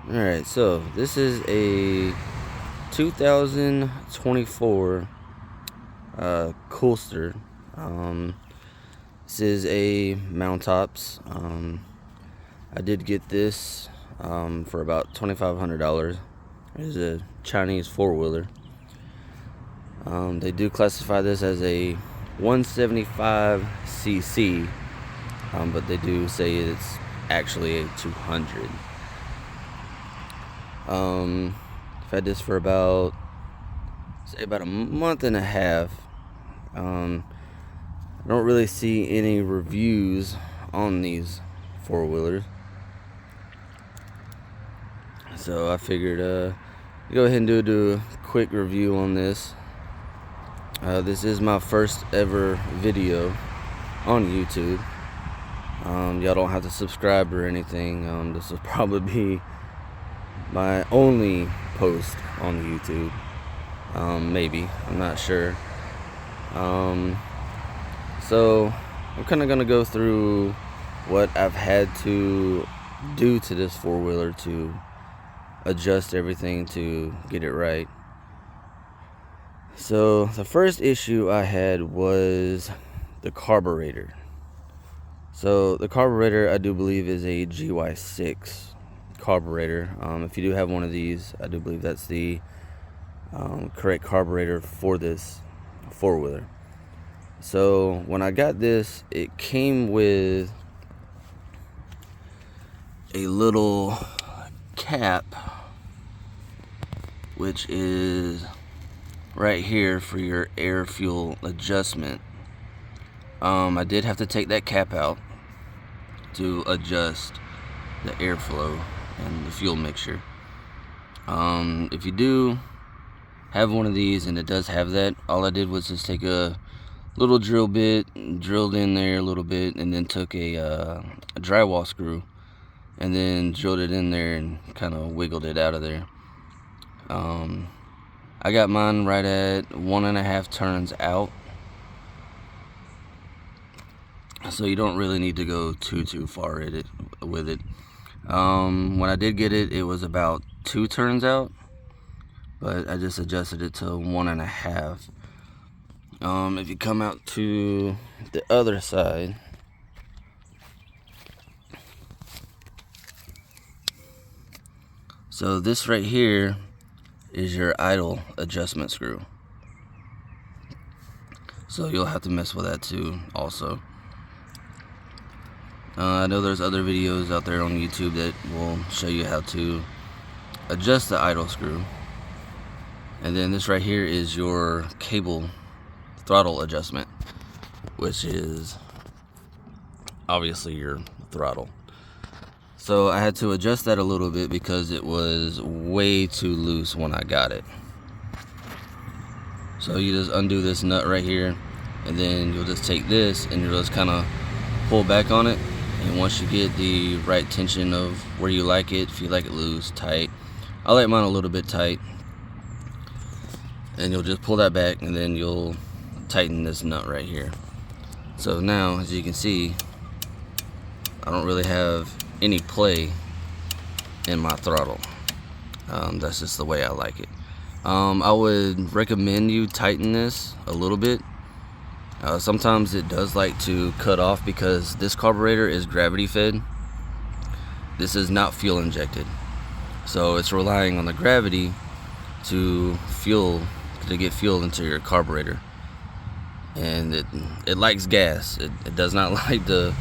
Alright, so this is a 2024 coolster. This is a Mountops. I did get this for about $2,500. It is a Chinese four-wheeler. They do classify this as a 175cc, but they do say it's actually a 200. I've had this for about a month and a half. I don't really see any reviews on these four-wheelers, so I figured go ahead and do a quick review on this. This is my first ever video on YouTube. Y'all don't have to subscribe or anything. This will probably be my only post on YouTube. Maybe, I'm not sure. So I'm kind of gonna go through what I've had to do to this four-wheeler to adjust everything to get it right. So the first issue I had was the carburetor. So the carburetor, I do believe, is a GY6 carburetor. If you do have one of these, I do believe that's the correct carburetor for this four-wheeler. So when I got this, it came with a little cap, which is right here for your air fuel adjustment. I did have to take that cap out to adjust the airflow and the fuel mixture. If you do have one of these and it does have that, all I did was just take a little drill bit, drilled in there a little bit, and then took a drywall screw and then drilled it in there and kind of wiggled it out of there. I got mine right at 1.5 turns out, so you don't really need to go too far with it. When I did get it, it was about 2 turns out, but I just adjusted it to 1.5. If you come out to the other side, so this right here is your idle adjustment screw. So you'll have to mess with that too also. I know there's other videos out there on YouTube that will show you how to adjust the idle screw. And then this right here is your cable throttle adjustment, which is obviously your throttle. So I had to adjust that a little bit because it was way too loose when I got it. So you just undo this nut right here, and then you'll just take this and you'll just kind of pull back on it. And once you get the right tension of where you like it, if you like it loose, tight, I like mine a little bit tight, and you'll just pull that back and then you'll tighten this nut right here. So now, as you can see, I don't really have any play in my throttle. That's just the way I like it. I would recommend you tighten this a little bit. Sometimes it does like to cut off because this carburetor is gravity fed. This is not fuel injected, so it's relying on the gravity to get fuel into your carburetor, and it likes gas. It does not like to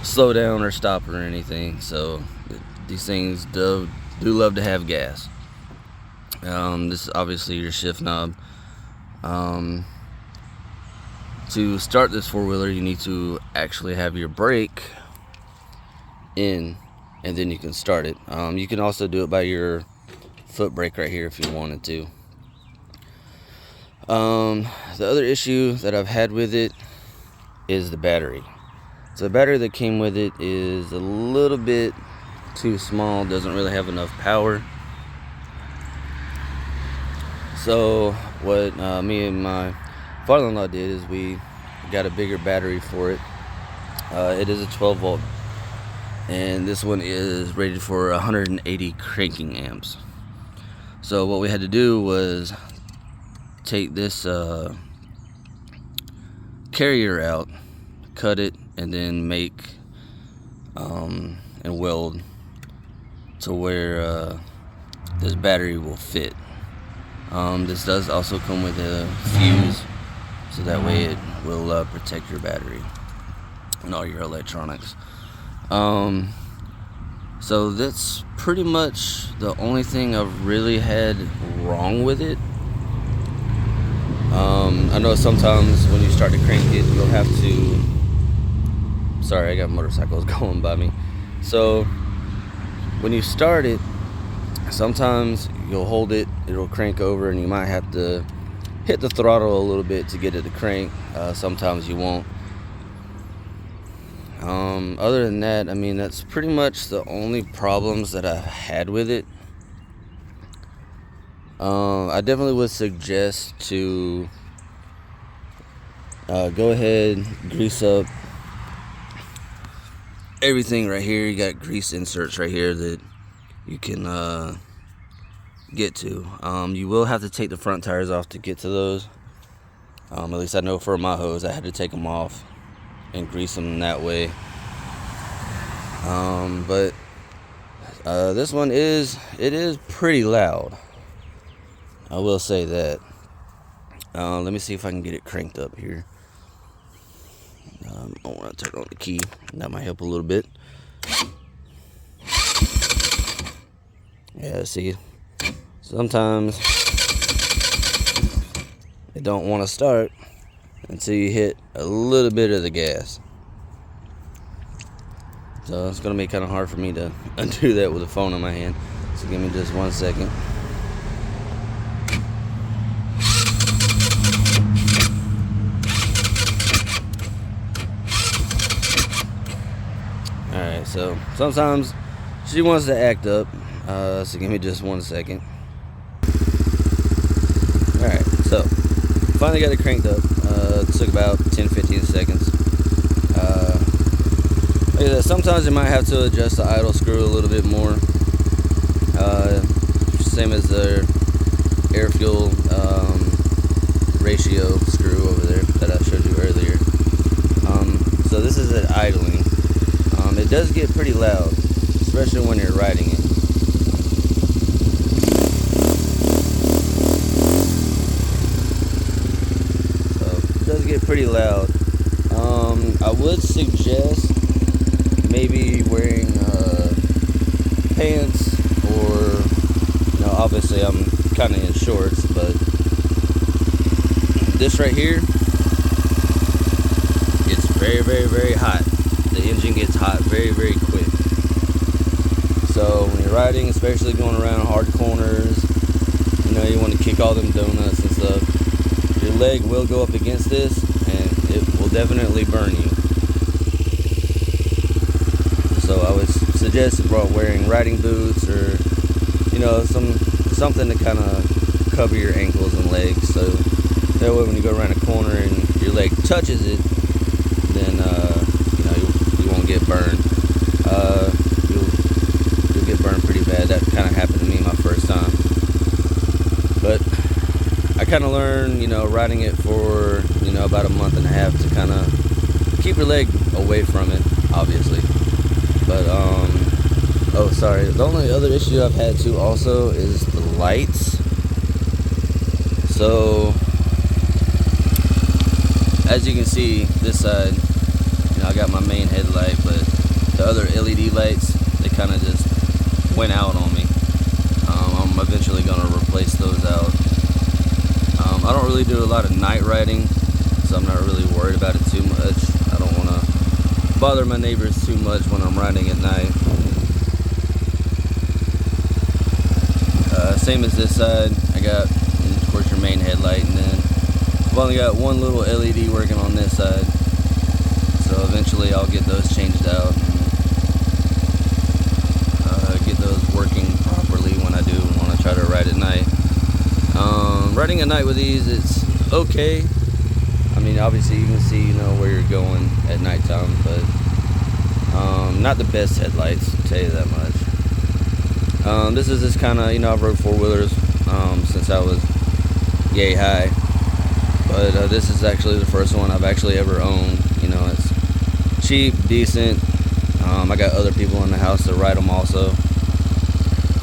slow down or stop or anything. So these things do love to have gas. This is obviously your shift knob. To start this four-wheeler, you need to actually have your brake in, and then you can start it. You can also do it by your foot brake right here if you wanted to. The other issue that I've had with it is the battery. So the battery that came with it is a little bit too small, doesn't really have enough power. So what me and my father-in-law did is we got a bigger battery for it. It is a 12 volt and this one is rated for 180 cranking amps. So what we had to do was take this carrier out, cut it, and then make and weld to where this battery will fit. This does also come with a fuse, so that way it will protect your battery and all your electronics. So that's pretty much the only thing I've really had wrong with it. I know sometimes when you start to crank it, you'll have to... Sorry, I got motorcycles going by me. So when you start it, sometimes you'll hold it, it'll crank over, and you might have to hit the throttle a little bit to get it to crank. Sometimes you won't. Other than that, I mean, that's pretty much the only problems that I've had with it. I definitely would suggest to go ahead, grease up everything right here. You got grease inserts right here that you can get to. You will have to take the front tires off to get to those. At least I know for my hose, I had to take them off and grease them that way. But this one is pretty loud. I will say that. Let me see if I can get it cranked up here. I want to turn on the key. That might help a little bit. Yeah, see, sometimes it don't want to start until you hit a little bit of the gas. So it's gonna be kind of hard for me to undo that with a phone in my hand. So give me just 1 second. Alright, so sometimes she wants to act up. So give me just 1 second. Alright, so finally got it cranked up. It took about 10-15 seconds. Like I said, sometimes you might have to adjust the idle screw a little bit more. Same as the air fuel ratio screw over there that I showed you earlier. So this is at idling. It does get pretty loud, especially when you're riding it. So it does get pretty loud. I would suggest maybe wearing pants, or, you know, obviously I'm kind of in shorts, but this right here, it's very, very, very hot. The engine gets hot very, very quick. So when you're riding, especially going around hard corners, you know, you want to kick all them donuts and stuff, your leg will go up against this and it will definitely burn you. So I would suggest wearing riding boots, or, you know, something to kind of cover your ankles and legs, so that way when you go around a corner and your leg touches it, then you know, you won't get burned. You'll get burned pretty bad. That kind of happened to me my first time, but I kind of learned, you know, riding it for, you know, about a month and a half to kind of keep your leg away from it, obviously. But oh, sorry, the only other issue I've had too also is the lights. So as you can see, this side, you know, I got my main headlight, but the other LED lights, they kind of just went out on me. I'm eventually gonna replace those out. I don't really do a lot of night riding, so I'm not really worried about it too much. I don't want to bother my neighbors too much when I'm riding at night. Same as this side, I got, of course, your main headlight, and then I've only got one little LED working on this side, so eventually I'll get those changed out and get those working properly when I do want to try to ride at night. Riding at night with these, it's okay. I mean, obviously you can see, you know, where you're going at nighttime, but not the best headlights, I'll tell you that much. This is just kind of, you know, I've rode four-wheelers since I was yay high, but this is actually the first one I've actually ever owned. You know, it's cheap, decent. I got other people in the house that ride them also,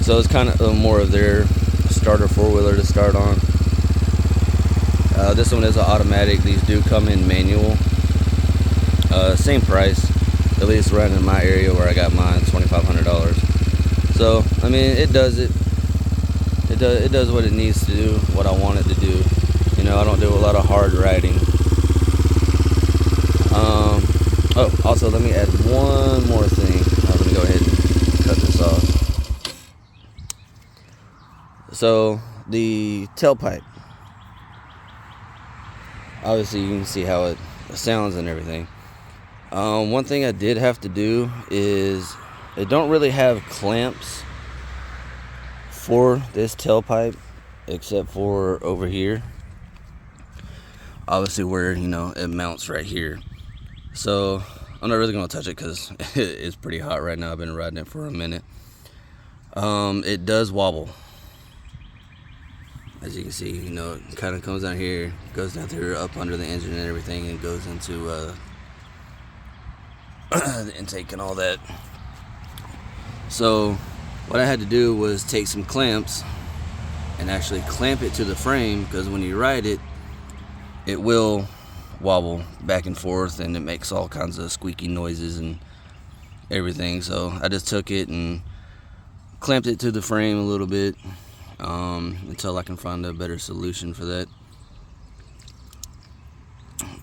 so it's kind of more of their starter four-wheeler to start on. This one is an automatic. These do come in manual. Same price, at least right in my area where I got mine, $2,500. So I mean, it does what it needs to do, what I want it to do. You know, I don't do a lot of hard riding. Oh, also let me add one more thing. Let me go ahead and cut this off. So the tailpipe, obviously you can see how it sounds and everything. One thing I did have to do is, it don't really have clamps for this tailpipe except for over here, obviously where, you know, it mounts right here. So I'm not really gonna touch it because it's pretty hot right now. I've been riding it for a minute. It does wobble, as you can see. You know, it kind of comes down here, goes down through up under the engine and everything, and goes into the intake and all that. So what I had to do was take some clamps and actually clamp it to the frame, because when you ride it, it will wobble back and forth and it makes all kinds of squeaky noises and everything. So I just took it and clamped it to the frame a little bit until I can find a better solution for that.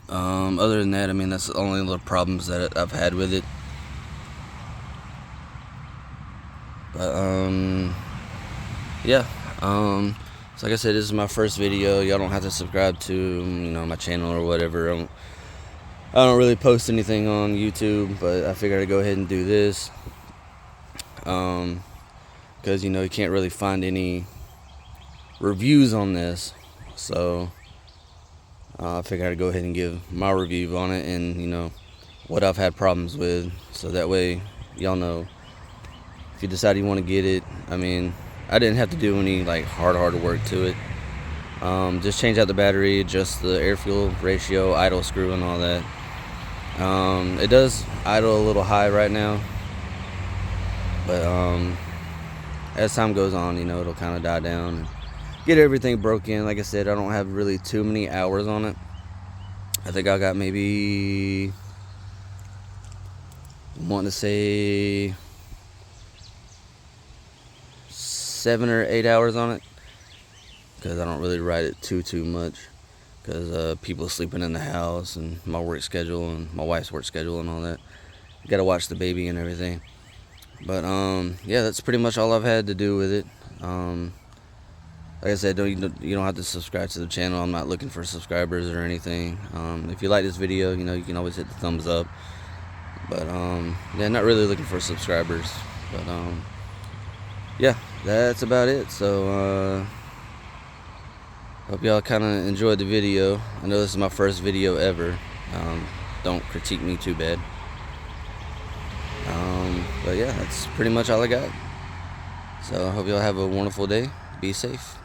Other than that, I mean, that's the only little problems that I've had with it. But yeah, so like I said, this is my first video. Y'all don't have to subscribe to, you know, my channel or whatever. I don't really post anything on YouTube, but I figured I'd go ahead and do this because, you know, you can't really find any reviews on this, so I figured I'd go ahead and give my review on it, and, you know, what I've had problems with, so that way y'all know if you decide you want to get it. I mean, I didn't have to do any like hard work to it. Just change out the battery, adjust the air fuel ratio, idle screw and all that. It does idle a little high right now, but as time goes on, you know, it'll kind of die down and get everything broken. Like I said, I don't have really too many hours on it. I think I got maybe, I want to say 7 or 8 hours on it, because I don't really ride it too much, because people sleeping in the house and my work schedule and my wife's work schedule and all that. You gotta watch the baby and everything. But yeah, that's pretty much all I've had to do with it. Like I said, you don't have to subscribe to the channel. I'm not looking for subscribers or anything. If you like this video, you know, you can always hit the thumbs up. But yeah, not really looking for subscribers. But yeah, that's about it. So hope y'all kind of enjoyed the video. I know this is my first video ever. Don't critique me too bad. But yeah, that's pretty much all I got. So I hope y'all have a wonderful day. Be safe.